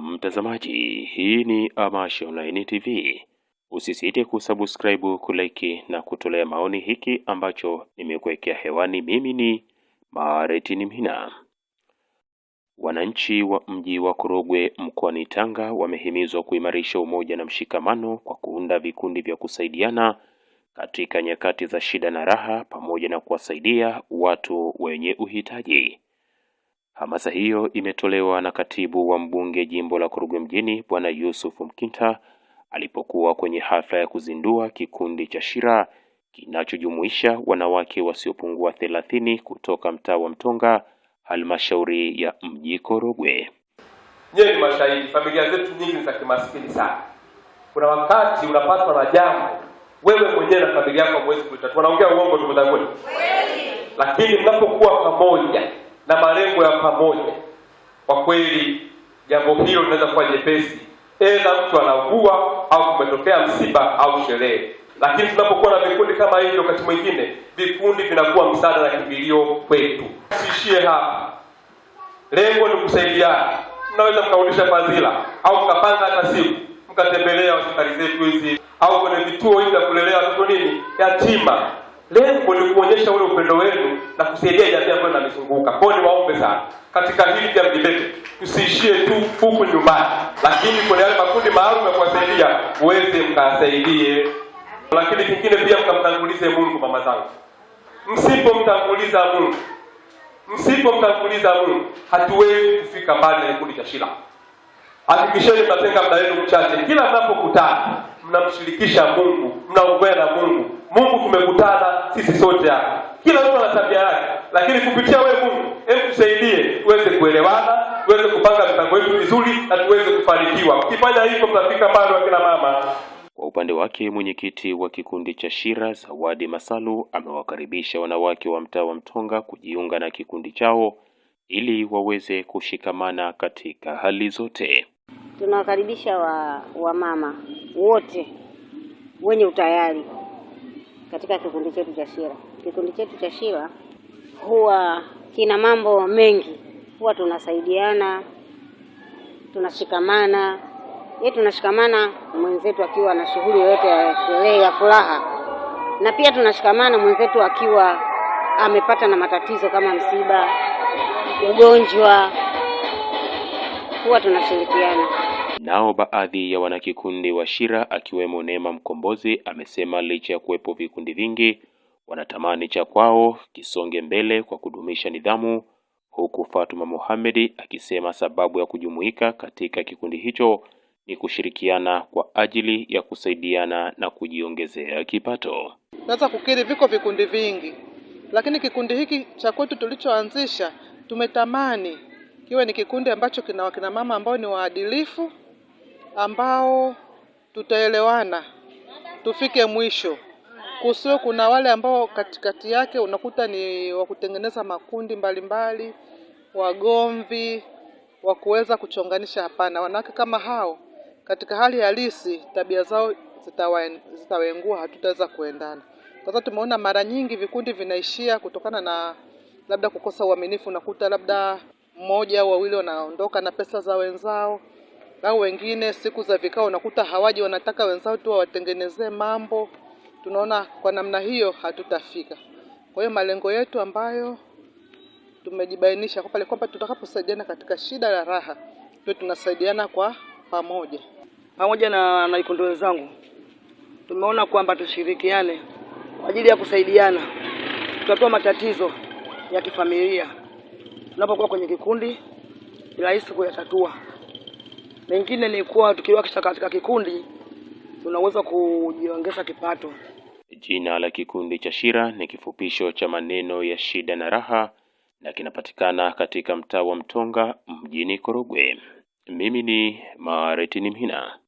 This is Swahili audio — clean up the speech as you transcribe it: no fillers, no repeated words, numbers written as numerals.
Mtazamaji, hii ni Amashi Online TV. Usisite kusubscribe, kulike na kutolea maoni hiki ambacho nimekuwekea hewani. Mimi ni Maretini Mhina. Wananchi wa mji wa Korogwe mkoani Tanga wamehimizwa kuimarisha umoja na mshikamano kwa kuunda vikundi vya kusaidiana katika nyakati za shida na raha pamoja na kuwasaidia watu wenye uhitaji. Hamasa hiyo imetolewa na katibu wa mbunge jimbo la Korogwe mjini Bwana Yusuf Mkinta alipokuwa kwenye hafla ya kuzindua kikundi cha Shira kinachojumuisha wanawake wasiopungua 30 kutoka mtaa wa Mtonga, halmashauri ya mji Korogwe. Nyie ni mashahidi, familia zetu nyingi ni za kimaskini sana. Kuna wakati unapatwa na jambo, wewe mwenyewe na familia yako mwezi kulitatua. Naongea uongo tu mtangoni? Kweli. Lakini mnapokuwa pamoja na malengo ya pamoja, kwa kweli jambo hilo linaweza kuwa jepesi. Aidha mtu anaugua au kumetokea msiba au sherehe. Lakini tunapokuwa na vikundi kama hivyo, wakati mwingine vikundi vinakuwa msaada na kimbilio kwetu. Siishie hapa. Lengo ni kusaidiana. Mnaweza mkarudisha fadhila au mkapanga hata siku mkatembelea hospitali zetu hizi au kwenye vituo hivi vya kulelea watoto yatima. Lengo ni kuonyesha ule upendo wenu na kusaidia jamii ambayo inamizunguka. Kwa hiyo niwaombe sana katika hili pia mjibeke, tusiishie tu huku nyumbani, lakini kwenye yale makundi maalum ya kuwasaidia uweze mkasaidie. Lakini kingine pia mkamtangulize Mungu. Mama zangu, msipomtanguliza Mungu hatuwezi kufika mbali na kikundi cha Shira. Hakikisheni mnatenga muda wenu mchache kila mnapokutana, mnamshirikisha Mungu, mnaongea na Mungu. Mungu tumekutana sisi sote hapa. Kila mtu ana tabia yake, lakini kupitia wewe Mungu, hebu tusaidie tuweze kuelewana, tuweze kupanga mipango yetu vizuri na tuweze kufanikiwa. Ukifanya hivyo tutafika mbali wa kila mama. Kwa upande wake, mwenyekiti wa kikundi cha Shira Zawadi Masalu amewakaribisha wanawake wa mtaa wa Mtonga kujiunga na kikundi chao ili waweze kushikamana katika hali zote. Tunawakaribisha wa mama wote wenye utayari katika kikundi chetu cha Shira. Kikundi chetu cha Shira huwa kina mambo mengi. Huwa tunasaidiana, tunashikamana. Tunashikamana mwenzetu akiwa na shughuli yoyote ya furaha. Na pia tunashikamana mwenzetu akiwa amepata na matatizo kama msiba, ugonjwa. Huwa tunashirikiana. Nao baadhi ya wanakikundi wa Shira akiwemo Neema Mkombozi amesema licha ya kuwepo vikundi vingi, wanatamani cha kwao kisonge mbele kwa kudumisha nidhamu, huku Fatuma Mohamedi akisema sababu ya kujumuika katika kikundi hicho ni kushirikiana kwa ajili ya kusaidiana na kujiongezea kipato. Naweza kukiri viko vikundi vingi, lakini kikundi hiki cha kwetu tulichoanzisha tumetamani kiwe ni kikundi ambacho kina wakina mama ambao ni waadilifu, ambao tutaelewana tufike mwisho. Kusio kuna wale ambao katikati yake unakuta ni wa kutengeneza makundi mbalimbali, wagomvi, wa kuweza kuchonganisha. Hapana, wanawake kama hao katika hali halisi tabia zao zitawaengua, hatutaweza kuendana. Sasa tumeona mara nyingi vikundi vinaishia kutokana na labda kukosa uaminifu. Unakuta labda mmoja au wawili wanaondoka na pesa za wenzao, au wengine siku za vikao unakuta hawaji, wanataka wenzao tu watengenezee mambo. Tunaona kwa namna hiyo hatutafika. Kwa hiyo malengo yetu ambayo tumejibainisha kwa pale kwamba tutakaposaidiana katika shida na raha, tuwe tunasaidiana kwa pamoja. Pamoja na vikundi wenzangu tumeona kwamba tushirikiane kwa ajili ya kusaidiana kutatua matatizo ya kifamilia. Tunapokuwa kwenye kikundi ni rahisi kuyatatua. Mengine ni kuwa tukiwakisha katika kikundi tunaweza kujiongeza kipato. Jina la kikundi cha Shira ni kifupisho cha maneno ya shida na raha na kinapatikana katika mtaa wa Mtonga mjini Korogwe. Mimi ni Maretini Mhina.